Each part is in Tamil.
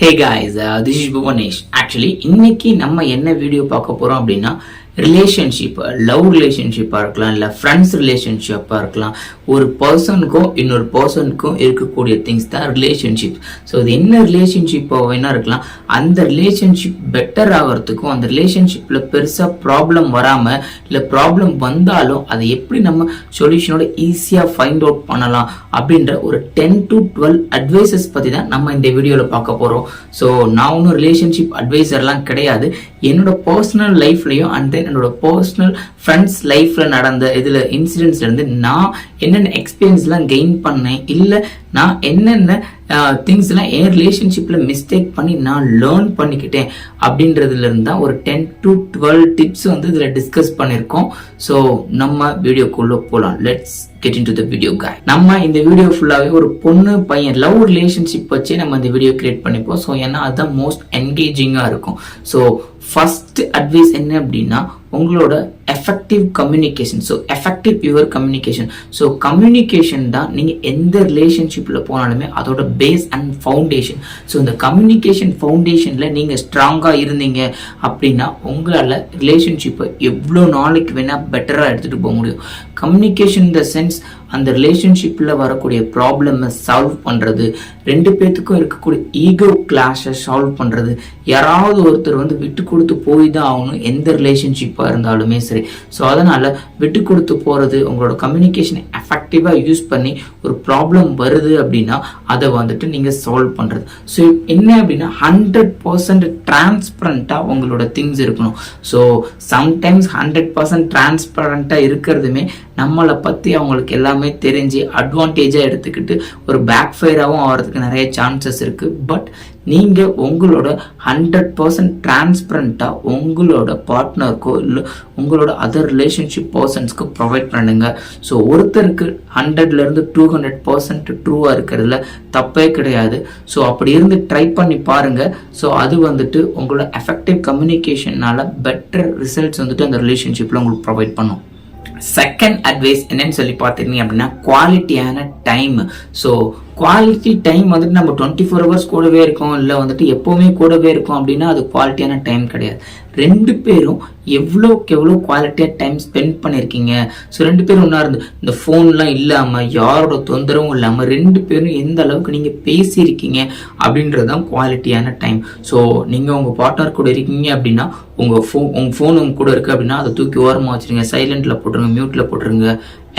Hey guys, this is Bhuvanesh. Actually, இன்னைக்கு நம்ம என்ன வீடியோ பார்க்க போறோம் அப்படின்னா ரிலேஷன்ஷிப், லவ் ரிலேஷன்ஷிப்பாக இருக்கலாம், இல்லை ஃப்ரெண்ட்ஸ் ரிலேஷன்ஷிப்பாக இருக்கலாம். ஒரு பர்சனுக்கும் இன்னொரு பர்சனுக்கும் இருக்கக்கூடிய திங்ஸ் தான் ரிலேஷன்ஷிப். ஸோ இது என்ன ரிலேஷன்ஷிப்பாக வேணா இருக்கலாம். அந்த ரிலேஷன்ஷிப் பெட்டர் ஆகிறதுக்கும், அந்த ரிலேஷன்ஷிப்பில் பெருசாக ப்ராப்ளம் வராமல், இல்லை ப்ராப்ளம் வந்தாலும் அதை எப்படி நம்ம சொல்யூஷனோட ஈஸியாக ஃபைண்ட் அவுட் பண்ணலாம் அப்படின்ற ஒரு 10 to 12 அட்வைசஸ் பற்றி தான் நம்ம இந்த வீடியோவில் பார்க்க போகிறோம். ஸோ நான் ஒன்றும் ரிலேஷன்ஷிப் அட்வைசர்லாம் கிடையாது. என்னோட பர்சனல் லைஃப்லையும் அண்ட் தென் என்னோட பர்சனல் ஃப்ரெண்ட்ஸ் லைஃப்ல நடந்த இதுல இன்சிடென்ட்ஸ்ல இருந்து நான் என்னென்ன எக்ஸ்பீரியன்ஸ்லாம் கெயின் பண்ணேன், இல்லை நான் என்னென்ன திங்ஸ் எல்லாம் என் ரிலேஷன்ஷிப்ல மிஸ்டேக் பண்ணி நான் லேர்ன் பண்ணிக்கிட்டேன் அப்படின்றதுல இருந்து தான் ஒரு 10 to 12 டிப்ஸ் வந்து இதுல டிஸ்கஸ் பண்ணிருக்கோம். ஸோ நம்ம வீடியோக்குள்ள போலாம். Let's get into the video guys. நம்ம இந்த வீடியோ ஃபுல்லாவே ஒரு பொண்ணு பையன் லவ் ரிலேஷன்ஷிப் வச்சு நம்ம இந்த வீடியோ கிரியேட் பண்ணிப்போம். ஸோ ஏன்னா அதுதான் மோஸ்ட் என்கேஜிங்கா இருக்கும். ஸோ ஃபர்ஸ்ட் அட்வைஸ் என்ன அப்படின்னா, உங்களோட effective communication. So effective your communication. So communication தான் நீங்கள் எந்த ரிலேஷன்ஷிப்பில் போனாலுமே அதோட பேஸ் அண்ட் ஃபவுண்டேஷன். ஸோ இந்த கம்யூனிகேஷன் ஃபவுண்டேஷனில் நீங்கள் ஸ்ட்ராங்காக இருந்தீங்க அப்படின்னா உங்களால் ரிலேஷன்ஷிப்பை எவ்வளோ நாளைக்கு வேணால் பெட்டராக எடுத்துகிட்டு போக முடியும். கம்யூனிகேஷன் இன் த சென்ஸ் அந்த ரிலேஷன்ஷிப்பில் வரக்கூடிய ப்ராப்ளமை சால்வ் பண்ணுறது, ரெண்டு பேர்த்துக்கும் இருக்கக்கூடிய ஈகோ கிளாஷை சால்வ் பண்ணுறது, யாராவது ஒருத்தர் வந்து விட்டு கொடுத்து போய் தான் ஆகணும் எந்த ரிலேஷன்ஷிப்பாக இருந்தாலுமே சரி. ஸோ அதனால் விட்டு கொடுத்து போகிறது, உங்களோட கம்யூனிகேஷனை எஃபெக்டிவாக யூஸ் பண்ணி ஒரு ப்ராப்ளம் வருது அப்படின்னா அதை வந்துட்டு நீங்கள் சால்வ் பண்ணுறது. ஸோ என்ன அப்படின்னா 100% டிரான்ஸ்பரண்ட்டாக உங்களோட திங்ஸ் இருக்கணும். ஸோ சம்டைம்ஸ் 100% டிரான்ஸ்பரண்ட்டாக இருக்கிறதுமே நம்மளை பற்றி அவங்களுக்கு எல்லாமே தெரிஞ்சு அட்வான்டேஜாக எடுத்துக்கிட்டு ஒரு பேக் ஃபயராகவும் ஆகிறதுக்கு நிறைய சான்சஸ் இருக்குது. பட் நீங்கள் உங்களோட 100% டிரான்ஸ்பரண்ட்டாக உங்களோட பார்ட்னருக்கோ இல்லை உங்களோட அதர் ரிலேஷன்ஷிப் பர்சன்ஸ்க்கு ப்ரொவைட் பண்ணுங்க. ஸோ ஒருத்தருக்கு 100லேருந்து 200% ட்ரூவாக இருக்கிறதுல தப்பே கிடையாது. ஸோ அப்படி இருந்து ட்ரை பண்ணி பாருங்க. ஸோ அது வந்துட்டு உங்களோட எஃபெக்டிவ் கம்யூனிகேஷனால பெட்டர் ரிசல்ட்ஸ் வந்துட்டு அந்த ரிலேஷன்ஷிப்பில் உங்களுக்கு ப்ரொவைட் பண்ணும். செகண்ட் அட்வைஸ் என்னன்னு சொல்லி பார்த்துருந்தீங்க அப்படின்னா, குவாலிட்டியான டைம். ஸோ குவாலிட்டி டைம் வந்துட்டு நம்ம 24 hours கூடவே இருக்கோம், இல்லை வந்துட்டு எப்போவுமே கூடவே இருக்கோம் அப்படின்னா அது குவாலிட்டியான டைம் கிடையாது. ரெண்டு பேரும் எவ்வளோக்கு எவ்வளோ குவாலிட்டியாக டைம் ஸ்பெண்ட் பண்ணியிருக்கீங்க. ஸோ ரெண்டு பேரும் ஒன்றா இருந்து இந்த ஃபோன்லாம் இல்லாமல், யாரோட தொந்தரவும் இல்லாமல் ரெண்டு பேரும் எந்த அளவுக்கு நீங்கள் பேசியிருக்கீங்க அப்படின்றது தான் குவாலிட்டியான டைம். ஸோ நீங்கள் உங்கள் பார்ட்னர் கூட இருக்கீங்க அப்படின்னா உங்கள் ஃபோன் உங்க கூட இருக்குது அப்படின்னா அதை தூக்கி ஓரமாக வச்சுருங்க, சைலண்டில் போட்டுருங்க, மியூட்டில் போட்டுருங்க,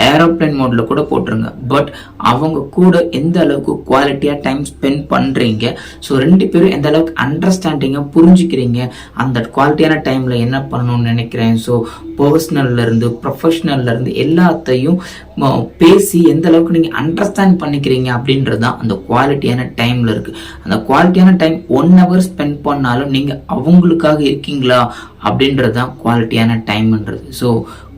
ஏரோப்ளைன் மோடில் கூட போட்டுருங்க. பட் அவங்க கூட எந்த அளவுக்கு குவாலிட்டியாக டைம் ஸ்பெண்ட் பண்ணுறீங்க, ஸோ ரெண்டு பேரும் எந்த அளவுக்கு அண்டர்ஸ்டாண்டிங்காக புரிஞ்சுக்கிறீங்க, அந்த குவாலிட்டியான டைமில் என்ன பண்ணணும்னு நினைக்கிறேன். ஸோ பர்சனல்லேருந்து ப்ரொஃபஷ்னல்லேருந்து எல்லாத்தையும் பேசி எந்த அளவுக்கு நீங்கள் அண்டர்ஸ்டாண்ட் பண்ணிக்கிறீங்க அப்படின்றது தான் அந்த குவாலிட்டியான டைமில் இருக்குது. அந்த குவாலிட்டியான டைம் 1 hour ஸ்பெண்ட் பண்ணாலும் நீங்கள் அவங்களுக்காக இருக்கீங்களா அப்படின்றது தான் குவாலிட்டியான டைம்ன்றது. ஸோ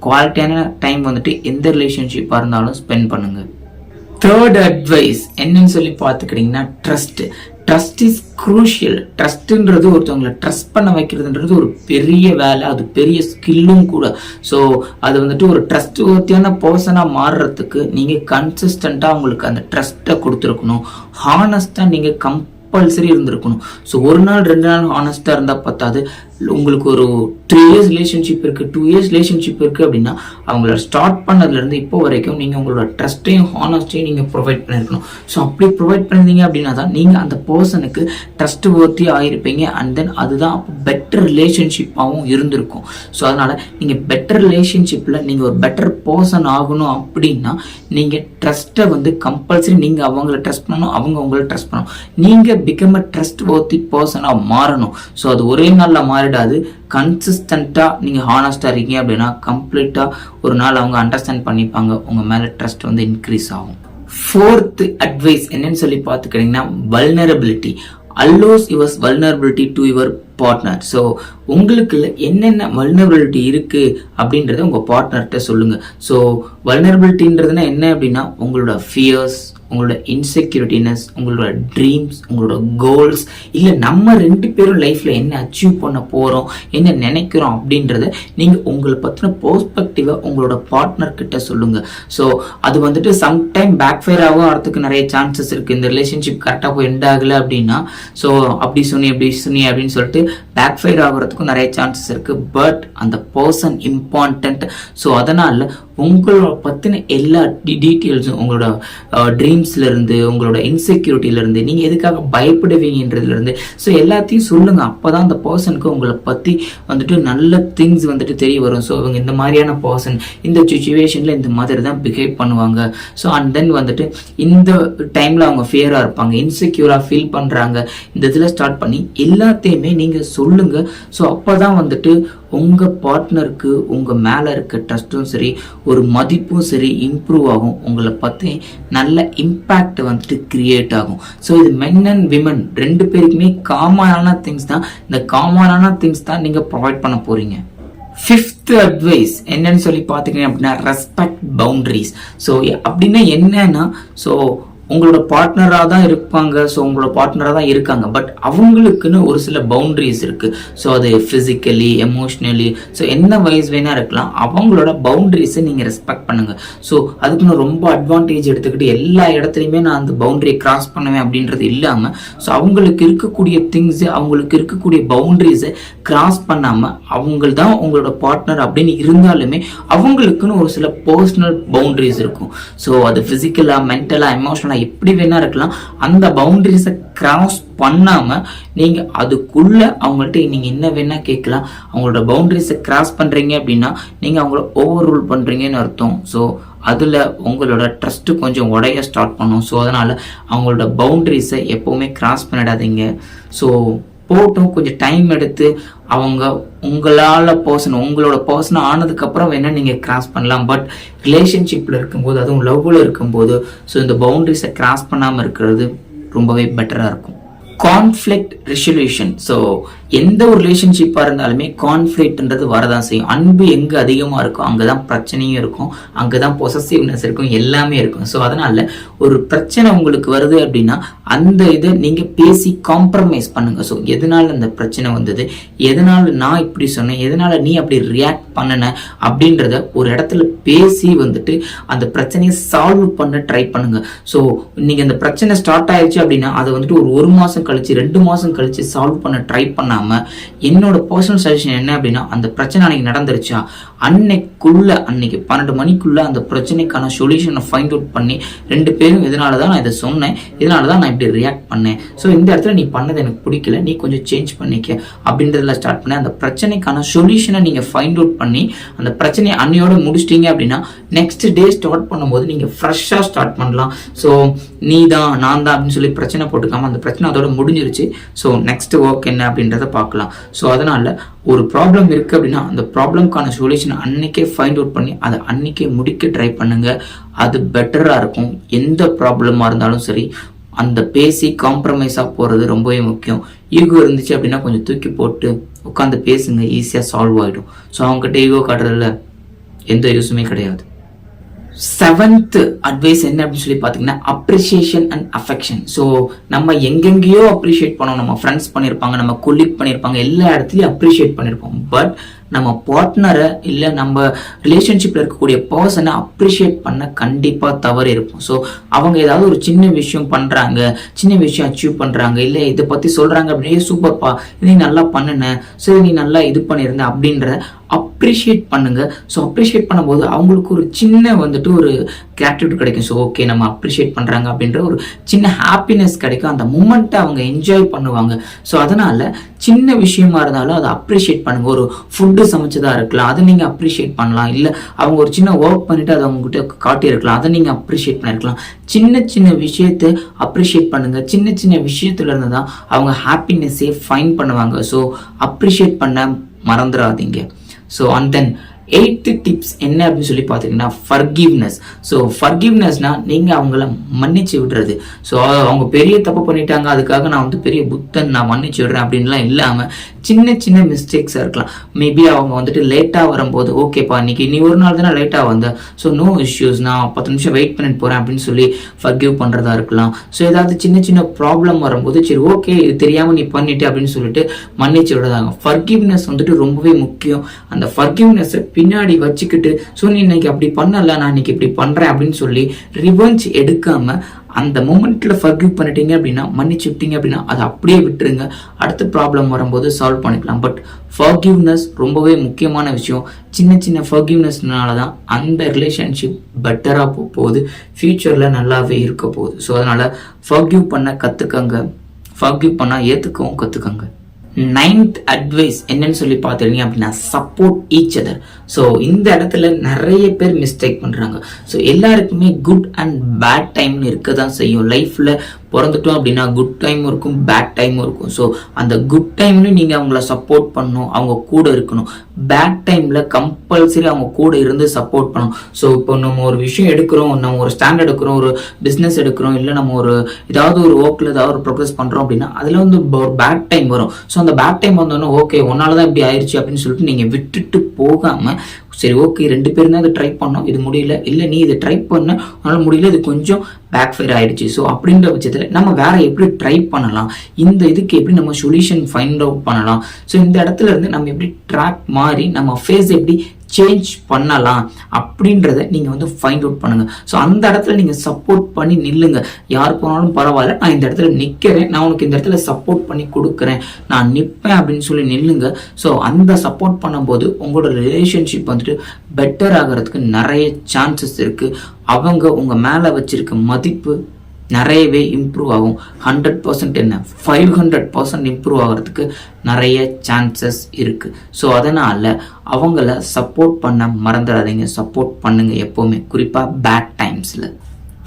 குவாலிட்டியான டைம் வந்துட்டு எந்த ரிலேஷன்ஷிப்பாக இருந்தாலும் ஸ்பெண்ட் பண்ணுங்க. தேர்ட் அட்வைஸ் என்னன்னு சொல்லி பார்த்துக்கிட்டிங்கன்னா, ட்ரஸ்ட். Trust is crucial. ட்ரஸ்ட்ன்றது ஒருத்தவங்களை ட்ரஸ்ட் பண்ண வைக்கிறதுன்றது ஒரு பெரிய வேலை, அது பெரிய ஸ்கில்லும் கூட. ஸோ அது வந்துட்டு ஒரு ட்ரஸ்ட் ஒர்த்தியான பர்சனாக மாறுறதுக்கு நீங்கள் கன்சிஸ்டண்ட்டாக உங்களுக்கு அந்த ட்ரஸ்ட்டை கொடுத்துருக்கணும். ஹானஸ்டாக நீங்கள் கம்பல்சரி இருந்திருக்கணும். ஸோ ஒரு நாள் 2 நாள் ஹானஸ்டாக இருந்தால் பத்தாது. உங்களுக்கு ஒரு 3 years ரிலேஷன்ஷிப் இருக்குது, 2 years ரிலேஷன்ஷிப் இருக்குது அப்படின்னா அவங்கள ஸ்டார்ட் பண்ணதுலேருந்து இப்போ வரைக்கும் நீங்கள் உங்களோட ட்ரஸ்ட்டையும் ஹானஸ்டையும் நீங்கள் ப்ரொவைட் பண்ணியிருக்கணும். ஸோ அப்படி ப்ரொவைட் பண்ணியிருந்தீங்க அப்படின்னா தான் நீங்கள் அந்த பர்சனுக்கு ட்ரஸ்ட் ஒர்த்தி ஆகிருப்பீங்க. அண்ட் தென் அதுதான் பெட்டர் ரிலேஷன்ஷிப்பாகவும் இருந்திருக்கும். ஸோ அதனால் நீங்கள் பெட்டர் ரிலேஷன்ஷிப்பில் நீங்கள் ஒரு பெட்டர் பர்சன் ஆகணும் அப்படின்னா நீங்கள் ட்ரஸ்ட்டை வந்து கம்பல்சரி நீங்கள் அவங்கள ட்ரஸ்ட் பண்ணணும், அவங்க உங்களை ட்ரஸ்ட் பண்ணணும். நீங்கள் பிகம் அ ட்ரஸ்ட் ஒர்த்தி பர்சனாக மாறணும். ஸோ அது ஒரே நாளில் மாறிடாது. கன்சிஸ்டண்டா நீங்க ஹானஸ்டா இருக்கீங்க அப்படின்னா கம்ப்ளீட்டா ஒரு நாள் அவங்க அண்டர்ஸ்டாண்ட் பண்ணிப்பாங்க, உங்க மேல ட்ரஸ்ட் வந்து இன்க்ரீஸ் ஆகும். ஃபோர்த் அட்வைஸ் என்னன்னு சொல்லி பார்த்துக்கிட்டீங்கன்னா, vulnerability. allows your vulnerability to your partner. So உங்களுக்கு என்னென்ன வல்னரபிலிட்டி இருக்கு அப்படின்றத உங்க பார்ட்னர்கிட்ட சொல்லுங்க. ஸோ வல்னரபிலிட்டின்றதுனா என்ன அப்படின்னா உங்களோட ஃபியர்ஸ், உங்களோட இன்செக்யூரிட்டினஸ், உங்களோட ட்ரீம்ஸ், உங்களோட கோல்ஸ், இல்லை நம்ம 2 பேரும் லைஃப்ல என்ன அச்சீவ் பண்ண போறோம், என்ன நினைக்கிறோம் அப்படின்றத நீங்க உங்களை பத்தின பெர்ஸ்பெக்டிவா உங்களோட பார்ட்னர் கிட்ட சொல்லுங்க. ஸோ அது வந்துட்டு சம்டைம் பேக் ஃபயர் ஆகிறதுக்கு நிறைய சான்சஸ் இருக்கு. இந்த ரிலேஷன்ஷிப் கரெக்டாக போய் எண்ட் ஆகல அப்படின்னா, ஸோ அப்படி சொன்னி அப்படின்னு சொல்லிட்டு பேக் ஃபயர் ஆகிறதுக்கும் நிறைய சான்சஸ் இருக்கு. பட் அந்த பர்சன் இம்பார்ட்டன்ட். ஸோ அதனால உங்களோட பத்தின எல்லா டீட்டெயில்ஸும், உங்களோட ட்ரீம்ஸ்ல இருந்து, உங்களோட இன்செக்யூரிட்டில இருந்து, நீங்க எதுக்காக பயப்படுவீங்கன்றதுல இருந்து, ஸோ எல்லாத்தையும் சொல்லுங்க. அப்பதான் அந்த பர்சனுக்கு உங்களை பத்தி வந்துட்டு நல்ல திங்ஸ் வந்துட்டு தெரிய வரும். ஸோ இவங்க இந்த மாதிரியான பர்சன், இந்த சுச்சுவேஷன்ல இந்த மாதிரி தான் பிஹேவ் பண்ணுவாங்க. ஸோ அண்ட் தென் வந்துட்டு இந்த டைம்ல அவங்க ஃபியரா இருப்பாங்க, இன்செக்யூரா ஃபீல் பண்றாங்க. இந்த இதுல ஸ்டார்ட் பண்ணி எல்லாத்தையுமே நீங்க சொல்லுங்க. ஸோ அப்பதான் வந்துட்டு உங்க பார்ட்னருக்கு உங்க மேல இருக்க ட்ரஸ்டும் சரி, ஒரு மதிப்பும் சரி இம்ப்ரூவ் ஆகும். உங்களை பத்தி நல்ல இம்பாக்ட் வந்துட்டு கிரியேட் ஆகும். ஸோ இது மென் அண்ட் விமன் 2 பேருக்குமே காமனான திங்ஸ் தான். இந்த காமனான திங்ஸ் தான் நீங்க ப்ரொவைட் பண்ண போறீங்க. 5th அட்வைஸ் என்னன்னு சொல்லி பாத்தீங்கன்னா அப்படின்னா ரெஸ்பெக்ட் பவுண்டரிஸ். ஸோ அப்படின்னா என்னன்னா, ஸோ உங்களோட பார்ட்னராக தான் இருப்பாங்க, ஸோ உங்களோட பார்ட்னராக தான் இருக்காங்க. பட் அவங்களுக்குன்னு ஒரு சில பவுண்டரிஸ் இருக்கு. ஸோ அது ஃபிசிக்கலி, எமோஷ்னலி, ஸோ என்ன வயசு வேணா இருக்கலாம். அவங்களோட பவுண்டரிஸை நீங்க ரெஸ்பெக்ட் பண்ணுங்க. ஸோ அதுக்கு நான் ரொம்ப அட்வான்டேஜ் எடுத்துக்கிட்டு எல்லா இடத்துலையுமே நான் அந்த பவுண்டரியை கிராஸ் பண்ணுவேன் அப்படின்றது இல்லாம, ஸோ அவங்களுக்கு இருக்கக்கூடிய திங்ஸ், அவங்களுக்கு இருக்கக்கூடிய பவுண்டரிஸை கிராஸ் பண்ணாம, அவங்க தான் உங்களோட பார்ட்னர் அப்படின்னு இருந்தாலுமே அவங்களுக்குன்னு ஒரு சில பர்சனல் பவுண்டரிஸ் இருக்கும். ஸோ அது பிசிக்கலா, மென்டலா, எமோஷனலா எப்படி வேணா இருக்கலாம். அந்த பவுண்டரிஸை கிராஸ் பண்ணாம நீங்க அதுக்குள்ள அவங்கள்ட்ட நீங்க என்ன வேணா கேட்கலாம். அவங்களோட பவுண்டரிஸை கிராஸ் பண்றீங்க அப்படின்னா நீங்க அவங்கள ஓவர் ரூல் பண்றீங்கன்னு அர்த்தம். ஸோ அதுல உங்களோட ட்ரஸ்ட் கொஞ்சம் உடைய ஸ்டார்ட் பண்ணும். ஸோ அதனால அவங்களோட பவுண்டரிஸை எப்பவுமே கிராஸ் பண்ணிடாதீங்க. ஸோ போட்டும் கொஞ்சம் டைம் எடுத்து அவங்க உங்களோட பர்சன் ஆனதுக்கு அப்புறம் வேணா நீங்க கிராஸ் பண்ணலாம். பட் ரிலேஷன்ஷிப்ல இருக்கும்போது, அதுவும் லவ்ல இருக்கும்போது, ஸோ இந்த பவுண்டரிஸை கிராஸ் பண்ணாம இருக்கிறது ரொம்பவே பெட்டரா இருக்கும். Conflict resolution. ஸோ எந்த ஒரு ரிலேஷன்ஷிப்பாக இருந்தாலுமே கான்ஃப்ளிக்ட்ன்றது வரதான் செய்யும். அன்பு எங்கே அதிகமாக இருக்கும் அங்கதான் பிரச்சனையும் இருக்கும், அங்கதான் பொசசிவ்னஸ் இருக்கும், எல்லாமே இருக்கும். ஸோ அதனால ஒரு பிரச்சனை உங்களுக்கு வருது அப்படின்னா அந்த இதை நீங்க பேசி காம்ப்ரமைஸ் பண்ணுங்க. ஸோ எதனால அந்த பிரச்சனை வந்தது, எதனால நான் இப்படி சொன்னேன், எதனால நீ அப்படி ரியாக்ட் பண்ணன அப்படின்றத ஒரு இடத்துல பேசி வந்துட்டு அந்த பிரச்சனையை சால்வ் பண்ண ட்ரை பண்ணுங்க. ஸோ நீங்க அந்த பிரச்சனை ஸ்டார்ட் ஆயிடுச்சு அப்படின்னா அதை வந்துட்டு ஒரு மாசம் கழிச்சு 2 மாசம் கழிச்சு சால்வ் பண்ண ட்ரை பண்ணாம, என்னோட பர்சனல் சஜஷன் என்ன அப்படின்னா, அந்த பிரச்சனை அன்னைக்கு நடந்துருச்சா அன்னைக்கு 12 மணிக்குள்ள அந்த பிரச்சனைக்கான சொல்யூஷனை ஃபைண்ட் அவுட் பண்ணி 2 பேரும் இதனாலதான் நான் இதை சொன்னேன், இதனாலதான் நான் இப்படி ரியாக்ட் பண்ணேன், ஸோ இந்த இடத்துல நீ பண்ணது எனக்கு பிடிக்கல, நீ கொஞ்சம் சேஞ்ச் பண்ணிக்க அப்படின்றதுல ஸ்டார்ட் பண்ண அந்த பிரச்சனைக்கான சொல்யூஷனை நீங்க ஃபைண்ட் அவுட் பண்ணி அந்த பிரச்சனையை அன்னையோட முடிச்சிட்டீங்க அப்படின்னா நெக்ஸ்ட் டே ஸ்டார்ட் பண்ணும்போது நீங்க ஃப்ரெஷ்ஷா ஸ்டார்ட் பண்ணலாம். ஸோ நீ தான் நான் தான் அப்படின்னு சொல்லி பிரச்சனை போட்டுக்காம அந்த பிரச்சனை அதோட முடிஞ்சிருச்சு. ஸோ நெக்ஸ்ட் ஒர்க் என்ன அப்படின்றத பார்க்கலாம். ஸோ அதனால ஒரு ப்ராப்ளம் இருக்கு அப்படின்னா அந்த ப்ராப்ளம்கான சொல்யூஷன் அன்னைக்கே ஃபைண்ட் அவுட் பண்ணி அதை அன்னைக்கே முடிக்க ட்ரை பண்ணுங்க. அது பெட்டரா இருக்கும். எந்த ப்ராப்ளமா இருந்தாலும் சரி அந்த பேசி காம்ப்ரமைஸா போறது ரொம்பவே முக்கியம். ஈகோ இருந்துச்சு அப்படின்னா கொஞ்சம் தூக்கி போட்டு உட்காந்து பேசுங்க, ஈஸியா சால்வ் ஆயிடும். ஸோ அவங்ககிட்ட ஈகோ காட்டுறதுல எந்த யூஸுமே கிடையாது. 7th அட்வைஸ் என்ன அப்படின்னு சொல்லி பாத்தீங்கன்னா அப்ரிசியேஷன் அண்ட் அஃபெக்ஷன். ஸோ நம்ம எங்கெங்கேயோ அப்ரிஷியேட் பண்ணோம், நம்ம ஃப்ரெண்ட்ஸ் பண்ணியிருப்பாங்க, நம்ம கொலீக் பண்ணியிருப்பாங்க, எல்லா இடத்துலையும் அப்ரிஷியேட் பண்ணியிருப்போம். பட் நம்ம பார்ட்னரை இல்லை நம்ம ரிலேஷன்ஷிப்ல இருக்கக்கூடிய பர்சனை அப்ரிஷியேட் பண்ண கண்டிப்பா தவறு இருக்கும். ஸோ அவங்க ஏதாவது ஒரு சின்ன விஷயம் பண்றாங்க, சின்ன விஷயம் அச்சீவ் பண்றாங்க, இல்லை இதை பத்தி சொல்றாங்க அப்படியே சூப்பர்ப்பா நீ நல்லா பண்ணுன, சரி நீ நல்லா இது பண்ணியிருந்த அப்படின்ற அப்ரிஷியேட் பண்ணுங்க. ஸோ அப்ரிஷியேட் பண்ணும்போது அவங்களுக்கு ஒரு சின்ன வந்துட்டு ஒரு கிராட்டிடியூட் கிடைக்கும். ஸோ ஓகே நம்ம அப்ரிஷியேட் பண்றாங்க அப்படின்ற ஒரு சின்ன ஹாப்பினஸ் கிடைக்கும். அந்த மூமெண்ட்டை அவங்க என்ஜாய் பண்ணுவாங்க. ஸோ அதனால சின்ன விஷயமா இருந்தாலும் அதை அப்ரிஷியேட் பண்ணுங்க. ஒரு ஃபுட்டு சமைச்சதா இருக்கலாம், அதை நீங்க அப்ரிஷியேட் பண்ணலாம். இல்லை அவங்க ஒரு சின்ன ஒர்க் பண்ணிட்டு அதை அவங்ககிட்ட காட்டியிருக்கலாம், அதை நீங்க அப்ரிஷியேட் பண்ணிருக்கலாம். சின்ன சின்ன விஷயத்தை அப்ரிஷியேட் பண்ணுங்க. சின்ன சின்ன விஷயத்துல இருந்து தான் அவங்க ஹாப்பினஸே ஃபைன் பண்ணுவாங்க. ஸோ அப்ரிஷியேட் பண்ண மறந்துடாதீங்க. So and then 8th tips என்ன அப்படின்னு சொல்லி பார்த்தீங்கன்னா ஃபர்கிவ்னஸ். ஸோ ஃபர்கிவ்னஸ்னா நீங்கள் அவங்கள மன்னிச்சு விடுறது. ஸோ அவங்க பெரிய தப்பு பண்ணிட்டாங்க, அதுக்காக நான் வந்து பெரிய புத்தன் நான் மன்னிச்சு விடுறேன் அப்படின்லாம் இல்லாமல் சின்ன சின்ன மிஸ்டேக்ஸாக இருக்கலாம். மேபி அவங்க வந்துட்டு லேட்டாக வரும்போது, ஓகேப்பா இன்னைக்கு நீ ஒரு நாள் தானே லேட்டாக வந்த, ஸோ நோ இஷ்யூஸ், நான் 10 நிமிஷம் வெயிட் பண்ணிட்டு போகிறேன் அப்படின்னு சொல்லி ஃபர்கிவ் பண்ணுறதா இருக்கலாம். ஸோ ஏதாவது சின்ன சின்ன ப்ராப்ளம் வரும்போது சரி ஓகே இது தெரியாமல் நீ பண்ணிட்டு அப்படின்னு சொல்லிட்டு மன்னிச்சு விடுறதாங்க. ஃபர்கிவ்னஸ் வந்துட்டு ரொம்பவே முக்கியம். அந்த ஃபர்கிவ்னஸை பின்னாடி வச்சுக்கிட்டு ஸோ நீ இன்னைக்கு அப்படி பண்ணல, நான் இன்னைக்கு இப்படி பண்றேன் அப்படின்னு சொல்லி ரிவெஞ்ச் எடுக்காம அந்த மூமெண்ட்ல ஃபர்கிவ் பண்ணிட்டீங்க அப்படின்னா, மன்னிச்சு விட்டீங்க அப்படின்னா அதை அப்படியே விட்டுருங்க. அடுத்த ப்ராப்ளம் வரும்போது சால்வ் பண்ணிக்கலாம். பட் ஃபர்கிவ்னஸ் ரொம்பவே முக்கியமான விஷயம். சின்ன சின்ன ஃபர்கிவ்னஸ்னால தான் அந்த ரிலேஷன்ஷிப் பெட்டராக போகுது, ஃபியூச்சர்ல நல்லாவே இருக்க போகுது. ஸோ அதனால ஃபர்கிவ் பண்ண கத்துக்கங்க, ஃபர்கிவ் பண்ணா ஏத்துக்கவும் கத்துக்கங்க. 9th அட்வைஸ் என்னன்னு சொல்லி பார்த்துருங்க அப்படின்னா சப்போர்ட் ஈச் அதர். ஸோ இந்த இடத்துல நிறைய பேர் மிஸ்டேக் பண்றாங்க. ஸோ எல்லாருக்குமே குட் அண்ட் பேட் டைம்னு இருக்க தான் செய்யும். லைஃப்ல பிறந்துட்டோம் அப்படின்னா குட் டைமும் இருக்கும், பேட் டைமும் இருக்கும். ஸோ அந்த குட் டைம்ல நீங்க அவங்கள சப்போர்ட் பண்ணணும், அவங்க கூட இருக்கணும். பேட் டைம்ல கம்பல்சரி அவங்க கூட இருந்து சப்போர்ட் பண்ணணும். ஸோ இப்போ நம்ம ஒரு விஷயம் எடுக்கிறோம், நம்ம ஒரு ஸ்டாண்ட் எடுக்கிறோம், ஒரு பிஸ்னஸ் எடுக்கிறோம், இல்லை நம்ம ஒரு ஏதாவது ஒரு ஒர்க்ல ஏதாவது ஒரு ப்ரோக்ரஸ் பண்றோம் அப்படின்னா அதுல வந்து ஒரு பேட் டைம் வரும். ஸோ அந்த பேட் டைம் வந்தோன்னா ஓகே உன்னாலதான் இப்படி ஆயிடுச்சு அப்படின்னு சொல்லிட்டு நீங்க விட்டுட்டு போகாம சரி ஓகே 2 பேரும் தான் இதை ட்ரை பண்ணோம், இது முடியல, இல்லை நீ இதை ட்ரை பண்ண உன்னால முடியல, இது கொஞ்சம் பேக் ஃபயர் ஆயிடுச்சு. ஸோ அப்படின்ற பட்சத்தில் நம்ம வேற எப்படி ட்ரை பண்ணலாம், இந்த இதுக்கு எப்படி நம்ம சொல்யூஷன் ஃபைண்ட் அவுட் பண்ணலாம். ஸோ இந்த இடத்துல இருந்து நம்ம எப்படி ட்ராக் மாறி நம்ம ஃபேஸ் எப்படி சேஞ்ச் பண்ணலாம் அப்படின்றத நீங்க வந்து ஃபைண்ட் அவுட் பண்ணுங்க. ஸோ அந்த இடத்துல நீங்க சப்போர்ட் பண்ணி நில்லுங்க. யார் போனாலும் பரவாயில்ல, நான் இந்த இடத்துல நிக்கிறேன், நான் உனக்கு இந்த இடத்துல சப்போர்ட் பண்ணி கொடுக்குறேன், நான் நிற்பேன் அப்படின்னு சொல்லி நில்லுங்க. ஸோ அந்த சப்போர்ட் பண்ணும்போது உங்களோட ரிலேஷன்ஷிப் வந்துட்டு பெட்டர் ஆகிறதுக்கு நிறைய சான்சஸ் இருக்கு. அவங்க உங்க மேல வச்சிருக்க மதிப்பு நிறையவே இம்ப்ரூவ் ஆகும். 100% என்ன 500% இம்ப்ரூவ் ஆகிறதுக்கு நிறைய சான்சஸ் இருக்கு. ஸோ அதனால அவங்கள சப்போர்ட் பண்ண மறந்துடாதீங்க, சப்போர்ட் பண்ணுங்க எப்பவுமே, குறிப்பா பேட் டைம்ஸ்ல.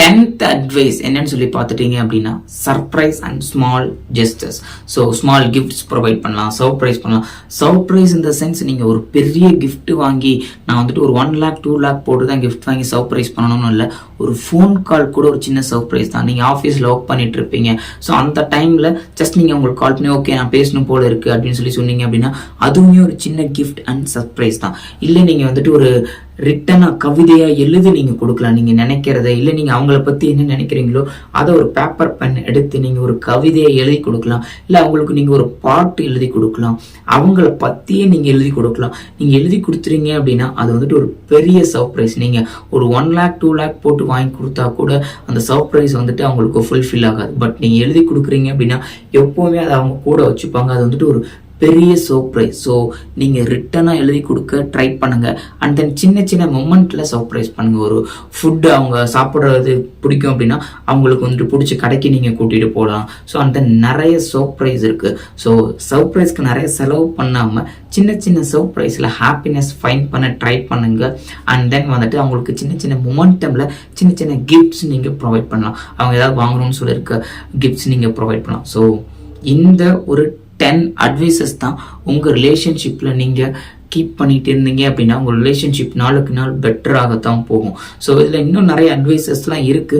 10th அட்வைஸ் என்னன்னு சொல்லி பார்த்துட்டீங்க அப்படின்னா surprise and small gestures. So small gifts provide பண்ணலாம், சர்ப்ரைஸ் பண்ணலாம். சர்ப்ரைஸ் இந்த சென்ஸ் நீங்கள் ஒரு பெரிய கிஃப்ட் வாங்கி நான் வந்துட்டு ஒரு 1 lakh 2 lakh போட்டு தான் கிஃப்ட் வாங்கி சர்ப்ரைஸ் பண்ணணும்னு இல்லை. ஒரு ஃபோன் கால் கூட ஒரு சின்ன சர்ப்ரைஸ் தான். நீங்கள் ஆஃபீஸில் ஒர்க் பண்ணிட்டு இருப்பீங்க, ஸோ அந்த டைமில் ஜஸ்ட் நீங்கள் உங்களுக்கு கால் பண்ணி ஓகே நான் பேசணும் போல இருக்கு அப்படின்னு சொல்லி சொன்னீங்க அப்படின்னா அதுவுமே ஒரு சின்ன கிஃப்ட் அண்ட் சர்ப்ரைஸ் தான். இல்லை நீங்கள் வந்துட்டு ஒரு ரிட்டனா கவிதையா எழுதி நீங்க கொடுக்கலாம், நீங்க நினைக்கிறத, இல்லை நீங்க அவங்கள பத்தி என்ன நினைக்கிறீங்களோ அதை ஒரு பேப்பர் பென் எடுத்து நீங்க ஒரு கவிதையை எழுதி கொடுக்கலாம், இல்லை அவங்களுக்கு நீங்க ஒரு பாட்டு எழுதி கொடுக்கலாம், அவங்கள பத்தியே நீங்க எழுதி கொடுக்கலாம். நீங்க எழுதி கொடுத்துறீங்க அப்படின்னா அது வந்துட்டு ஒரு பெரிய சர்ப்ரைஸ். நீங்க ஒரு 1 lakh 2 lakh போட்டு வாங்கி கொடுத்தா கூட அந்த சர்ப்ரைஸ் வந்துட்டு அவங்களுக்கு ஃபுல்ஃபில் ஆகாது. பட் நீங்க எழுதி கொடுக்குறீங்க அப்படின்னா எப்பவுமே அதை அவங்க கூட வச்சுப்பாங்க. அது வந்துட்டு ஒரு பெரிய சர்ப்ரைஸ். ஸோ நீங்கள் ரிட்டனாக எழுதி கொடுக்க ட்ரை பண்ணுங்க. அண்ட் தென் சின்ன சின்ன மொமெண்ட்ல சர்ப்ரைஸ் பண்ணுங்க. ஒரு ஃபுட்டு அவங்க சாப்பிட்றது பிடிக்கும் அப்படின்னா அவங்களுக்கு வந்துட்டு பிடிச்ச கடைக்கு நீங்கள் கூட்டிகிட்டு போகலாம். ஸோ அண்ட் தென் நிறைய சர்ப்ரைஸ் இருக்கு. ஸோ சர்ப்ரைஸ்க்கு நிறைய செலவு பண்ணாமல் சின்ன சின்ன சர்ப்ரைஸில் ஹாப்பினஸ் ஃபைண்ட் பண்ண ட்ரை பண்ணுங்க. அண்ட் தென் வந்துட்டு அவங்களுக்கு சின்ன சின்ன மொமெண்டமில் சின்ன சின்ன கிஃப்ட்ஸ் நீங்கள் ப்ரொவைட் பண்ணலாம். அவங்க ஏதாவது வாங்கணும்னு சொல்லியிருக்க கிஃப்ட்ஸ் நீங்கள் ப்ரொவைட் பண்ணலாம். ஸோ இந்த ஒரு 10 அட்வைசஸ் தான் உங்க ரிலேஷன்ஷிப்ல நீங்க கீப் பண்ணிட்டு இருந்தீங்க அப்படின்னா உங்க ரிலேஷன்ஷிப் நாளுக்கு நாள் பெட்டராகத்தான் போகும். ஸோ இதில் இன்னும் நிறைய அட்வைசஸ்லாம் இருக்கு.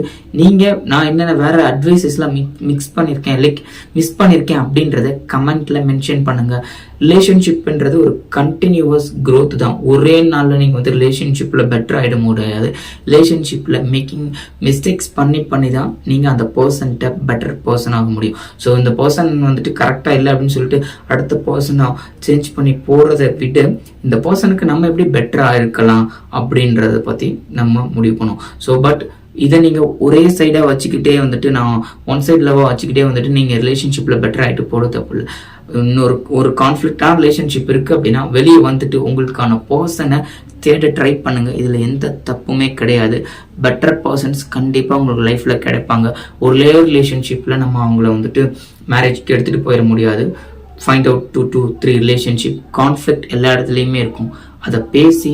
நான் என்னென்ன வேற அட்வைசஸ்லாம் மிஸ் பண்ணியிருக்கேன் அப்படின்றத கமெண்ட்ல மென்ஷன் பண்ணுங்க. ரிலேஷன்ஷிப்ன்றது ஒரு கண்டினியூவஸ் க்ரோத் தான். ஒரே நாளில் நீங்கள் வந்து ரிலேஷன்ஷிப்பில் பெட்டர் ஆகிட முடியாது. ரிலேஷன்ஷிப்பில் மேக்கிங் மிஸ்டேக்ஸ் பண்ணி தான் நீங்கள் அந்த பர்சன்ட்ட பெட்டர் பர்சன் ஆக முடியும். ஸோ இந்த பர்சன் வந்துட்டு கரெக்டாக இல்லை அப்படின்னு சொல்லிட்டு அடுத்த பர்சனை சேஞ்ச் பண்ணி போகிறத விட இந்த பர்சனுக்கு நம்ம எப்படி பெட்டராக இருக்கலாம் அப்படின்றத பற்றி நம்ம முடிவு பண்ணுவோம். ஸோ பட் இதை நீங்கள் ஒரே சைடாக வச்சுக்கிட்டே வந்துட்டு நான் ஒன் சைட் லெவலாக வச்சுக்கிட்டே வந்துட்டு நீங்கள் ரிலேஷன்ஷிப்பில் பெட்டர் ஆகிட்டு போட தப்பு இல்லை. ஒரு கான்ஃப்ளிக்டான ரிலேஷன்ஷிப் இருக்குது அப்படின்னா வெளியே வந்துட்டு உங்களுக்கான பர்சனை தேட ட்ரை பண்ணுங்க. இதில் எந்த தப்புமே கிடையாது. பெட்டர் பர்சன்ஸ் கண்டிப்பாக உங்களுக்கு லைஃப்பில் கிடைப்பாங்க. ஒரே ரிலேஷன்ஷிப்பில் நம்ம அவங்கள வந்துட்டு மேரேஜ்க்கு எடுத்துகிட்டு போயிட முடியாது. Find out 2 to 3 relationship. Conflict எல்லா இடத்துலையுமே இருக்கும். அதை பேசி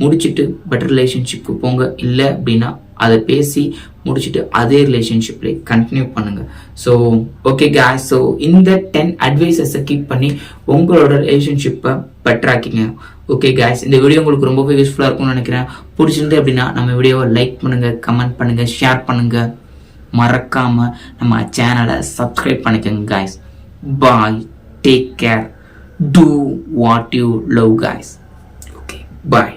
முடிச்சுட்டு பெட்டர் ரிலேஷன்ஷிப்க்கு போங்க. இல்லை அப்படின்னா அதை பேசி முடிச்சுட்டு அதே ரிலேஷன்ஷிப்ல கண்டினியூ பண்ணுங்க. ஸோ ஓகே guys, ஸோ இந்த 10 அட்வைசஸை கீப் பண்ணி உங்களோட ரிலேஷன்ஷிப்பை பெட்டராக்கிங்க. ஓகே guys, இந்த வீடியோ உங்களுக்கு ரொம்பவே யூஸ்ஃபுல்லாக இருக்கும்னு நினைக்கிறேன். பிடிச்சிருந்து அப்படின்னா நம்ம வீடியோவை லைக் பண்ணுங்க, கமெண்ட் பண்ணுங்க, ஷேர் பண்ணுங்க, மறக்காம நம்ம சேனலை சப்ஸ்கிரைப் பண்ணிக்கோங்க guys. Bye, take care, do what you love guys. Okay, bye.